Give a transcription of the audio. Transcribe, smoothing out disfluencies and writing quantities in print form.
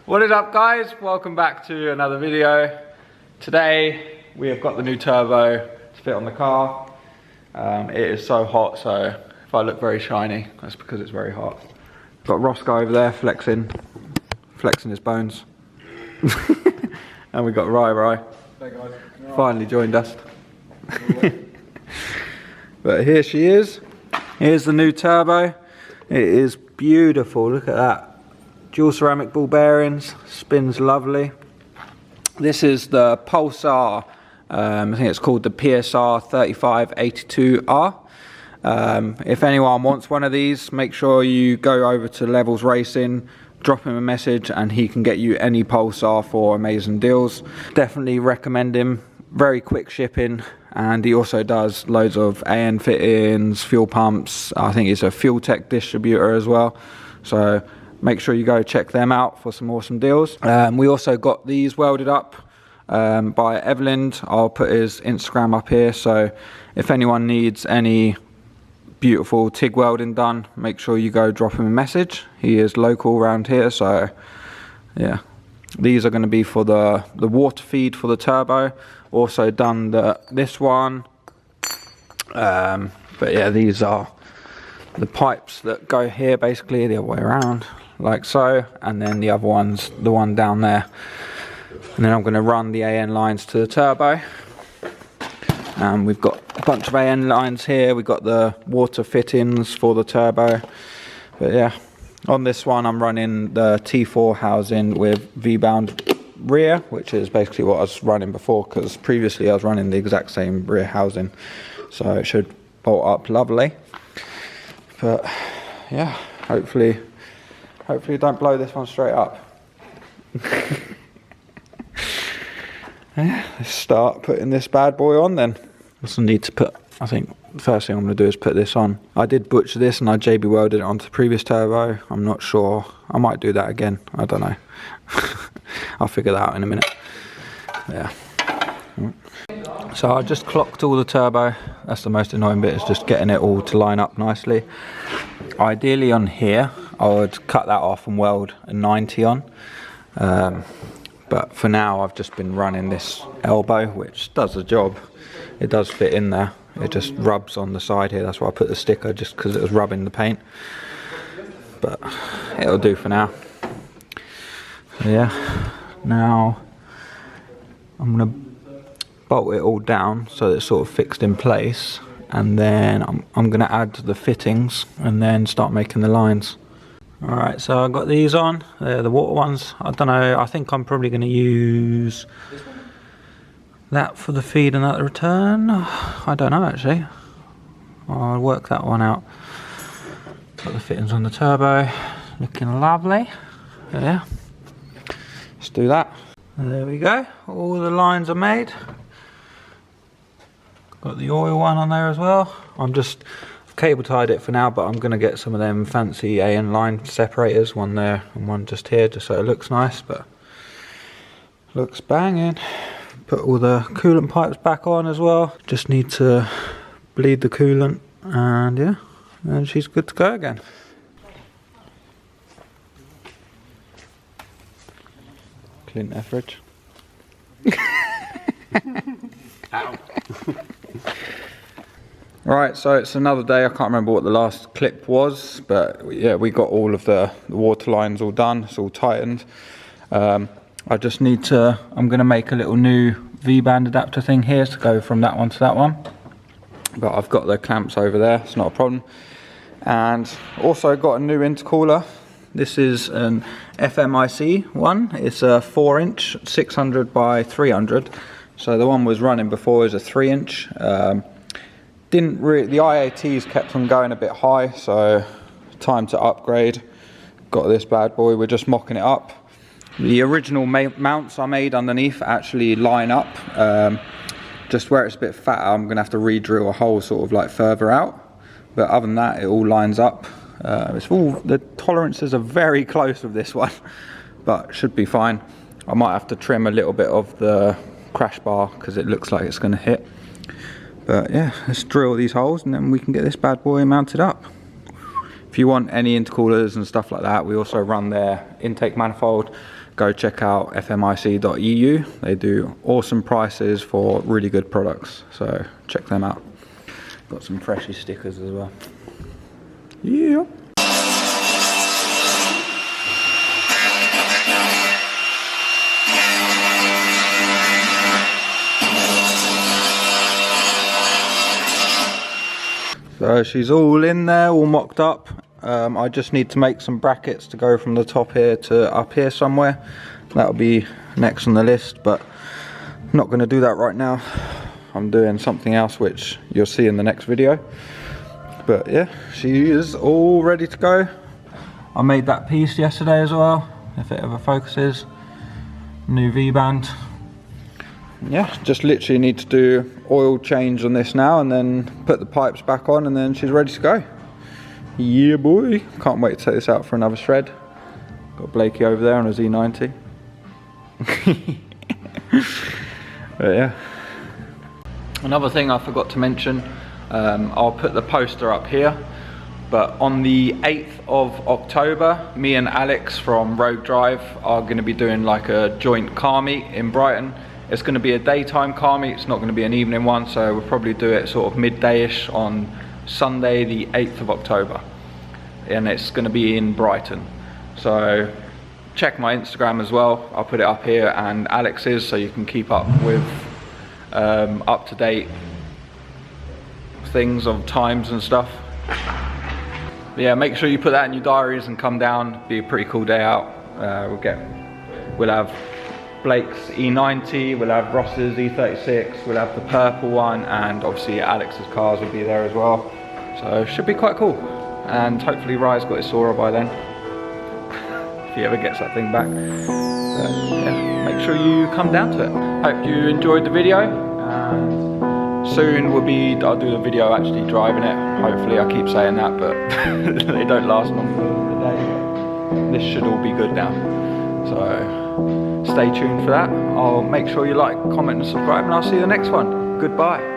What is up, guys? Welcome back to another video. Today we have got the new turbo to fit on the car. It is so hot, so if I look very shiny, that's because it's very hot. Got Roscoe over there flexing his bones. And we got Rai. Hey guys. Finally joined us. But here she is. Here's the new turbo. It is beautiful, look at that. Dual ceramic ball bearings, spins lovely. This is the Pulsar, I think it's called the E36 If anyone wants one of these, make sure you go over to Levels Racing, drop him a message and he can get you any Pulsar for amazing deals. Definitely recommend him, very quick shipping, and he also does loads of AN fittings, fuel pumps. I think he's a fuel tech distributor as well, so make sure you go check them out for some awesome deals. We also got these welded up by Evelyn. I'll put his Instagram up here, so if anyone needs any beautiful TIG welding done, make sure you go drop him a message. He is local around here, so yeah. These are going to be for the water feed for the turbo. Also done this one. But yeah, these are the pipes that go here, basically the other way around, like so, and then the other one's the one down there. And then I'm going to run the AN lines to the turbo. And we've got a bunch of AN lines here. We've got the water fittings for the turbo. But yeah, on this one I'm running the T4 housing with V-bound rear, which is basically what I was running before, because previously I was running the exact same rear housing. So it should bolt up lovely. But yeah, hopefully don't blow this one straight up. Yeah, let's start putting this bad boy on then. Also need to put, I think the first thing I'm going to do is put this on. I did butcher this and I JB welded it onto the previous turbo. I'm not sure, I might do that again, I don't know. I'll figure that out in a minute. Yeah. So I just clocked all the turbo. That's the most annoying bit, is just getting it all to line up nicely. Ideally on here, I would cut that off and weld a 90 on. But for now, I've just been running this elbow, which does the job. It does fit in there. It just rubs on the side here. That's why I put the sticker, just because it was rubbing the paint. But it'll do for now. Yeah. Now I'm gonna bolt it all down so that it's sort of fixed in place, and then I'm gonna add the fittings and then start making the lines. Alright, so I've got these on, they're the water ones. I don't know, I think I'm probably gonna use that for the feed and that the return. I don't know actually. I'll work that one out. Got the fittings on the turbo, looking lovely. Yeah. Let's do that. And there we go, all the lines are made. Got the oil one on there as well. I'm just cable tied it for now, but I'm going to get some of them fancy AN line separators, one there and one just here, just so it looks nice, but looks banging. Put all the coolant pipes back on as well. Just need to bleed the coolant, and yeah, and she's good to go again. Clint Etheridge. Ow. Right, so it's another day. I can't remember what the last clip was, but yeah, we got all of the water lines all done. It's all tightened. I just need to, I'm going to make a little new V-band adapter thing here to go from that one to that one. But I've got the clamps over there, it's not a problem. And also got a new intercooler. This is an FMIC one. It's a 4-inch, 600 by 300. So the one was running before is a 3-inch. Didn't really, the IATs kept on going a bit high, so time to upgrade. Got this bad boy, we're just mocking it up. The original mounts I made underneath actually line up. Just where it's a bit fatter, I'm gonna have to re-drill a hole sort of like further out. But other than that, it all lines up. It's all, the tolerances are very close with this one, but should be fine. I might have to trim a little bit of the crash bar because it looks like it's gonna hit. But yeah, let's drill these holes and then we can get this bad boy mounted up. If you want any intercoolers and stuff like that, we also run their intake manifold go check out fmic.eu. They do awesome prices for really good products, so check them out. Got some freshy stickers as well. Yeah. So she's all in there, all mocked up. I just need to make some brackets to go from the top here to up here somewhere. That'll be next on the list, but I'm not going to do that right now. I'm doing something else which you'll see in the next video. But yeah, she is all ready to go. I made that piece yesterday as well, if it ever focuses. New V-band. Yeah, just literally need to do oil change on this now and then put the pipes back on, and then she's ready to go. Yeah boy, can't wait to take this out for another shred. Got Blakey over there on a Z90. But yeah. Another thing I forgot to mention, I'll put the poster up here, but on the 8th of October, me and Alex from Rogue Drive are going to be doing like a joint car meet in Brighton. It's going to be a daytime car meet, it's not going to be an evening one, so we'll probably do it sort of midday-ish on Sunday the 8th of October. And it's going to be in Brighton. So check my Instagram as well, I'll put it up here, and Alex's, so you can keep up with up-to-date things of times and stuff. But yeah, make sure you put that in your diaries and come down. Be a pretty cool day out. We'll have Blake's E90, we'll have Ross's E36, we'll have the purple one, and obviously Alex's cars will be there as well. So it should be quite cool. And hopefully Rye's got his Sora by then, if he ever gets that thing back. But yeah, make sure you come down to it. Hope you enjoyed the video, and soon I'll do the video actually driving it. Hopefully, I keep saying that, but they don't last long for the day. This should all be good now. So stay tuned for that. I'll make sure you like, comment and subscribe, and I'll see you in the next one. Goodbye.